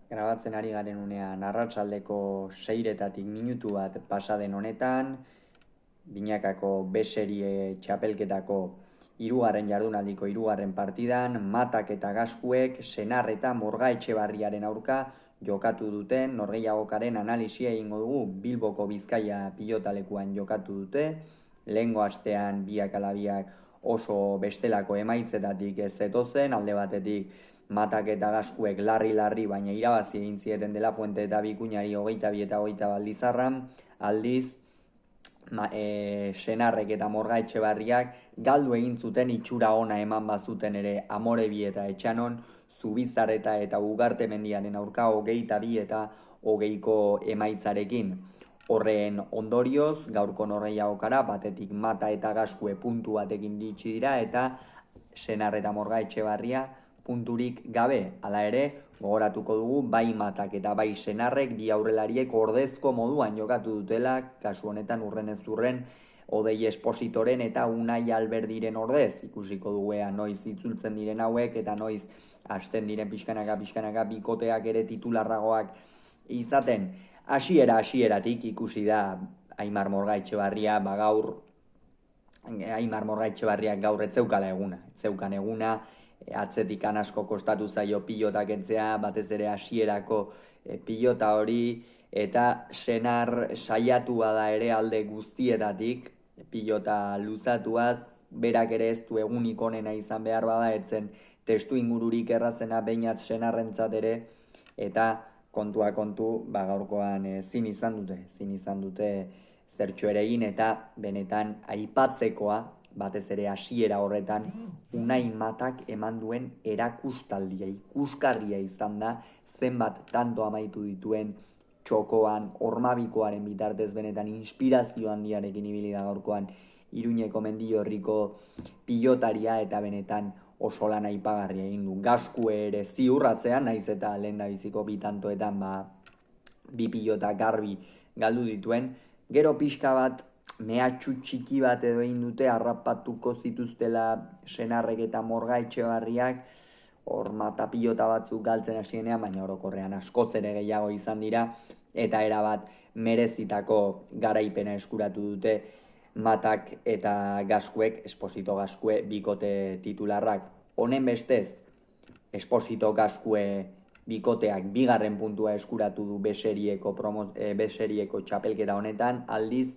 Grabatzen ari garen unean arratsaldeko 6 minutu bat pasaden honetan, binakako B-serie txapelketako hirugarren jardunaldiko hirugarren partidan, Matak eta Gaskuek Senar eta Morga Etxebarriaren aurka jokatu duten norgehiagokaren analisia egingo dugu. Bilboko Bizkaia pilotalekuan jokatu dute, lehengo astean biak ala biak oso bestelako emaitzetatik ez zetozen, alde batetik Matak eta Gaskuek larri-larri baina irabazi egin zieten De La Fuente eta Bikuñari 22 eta 20 baldizarran, aldiz Senarrek eta Morga Etxebarriak galdu egin zuten itxura ona eman bazuten ere Amorebi eta Etxanon, Zubizarreta eta Ugarte Mendiaren aurka 22 eta 20ko emaitzarekin. Horren ondorioz, gaurko norgehiagokara batetik Mata eta Gaskue puntu batekin iritsi dira eta Senar eta Morga Etxebarria punturik gabe. Hala ere, gogoratuko dugu bai Matak eta bai Senarrek bi aurrelariek ordezko moduan jokatu dutela, kasu honetan urren ez durren Odei Espositoren eta Unai Alberdiren ordez. Ikusiko dugu noiz itzultzen diren hauek eta noiz hasten diren pixkanaka bikoteak ere titularragoak izaten. Hasieratik ikusi da Aimar Morga Etxebarria gaur ez zeukan eguna, atzetik asko kostatu zaio pilotak entzea, batez ere hasierako pilota hori, eta Senar saiatu bada ere alde guztietatik pilota luzatuaz, berak ere ez du egunik onena izan behar bada, etzen testu ingururik errazena beinat Senarrentzat ere, eta kontua kontu, gaurkoan zin izan dute zertxo ere egin, eta benetan aipatzekoa, batez ere hasiera horretan, Unai Matak eman duen erakustaldia, ikusgarria izan da, zenbat tanto amaitu dituen txokoan, Ormabikoaren bitartez benetan inspirazio handiarekin ibili da gaurkoan Iruñeko Mendillorriko pilotaria, eta benetan oso lan aipagarria egin du. Gaskue ere ziurratzean, naiz eta lehendabiziko bi tantoetan bi pilota garbi galdu dituen, gero pixka bat mehatxu txiki bat edo egin dute, harrapatuko zituztela Senarrek eta Morga Etxebarriak, hor Mata pilota batzuk galtzen hasienean, baina orokorrean askoz ere gehiago izan dira, eta erabat merezitako garaipena eskuratu dute Matak eta Gaskuek, Esposito Gaskue bikote titularrak. Honen bestez, Esposito Gaskue bikoteak bigarren puntua eskuratu du B-serieko txapelketa honetan, aldiz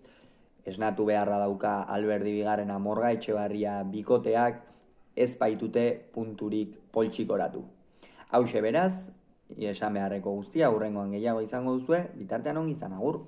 esnatu beharra dauka Alberdi bigarrena Morga Etxebarria bikoteak ez baitute punturik poltsikoratu. Hauxe beraz, esan beharreko guztia, hurrengoan gehiago izango duzue, bitartean ongi izan, agur!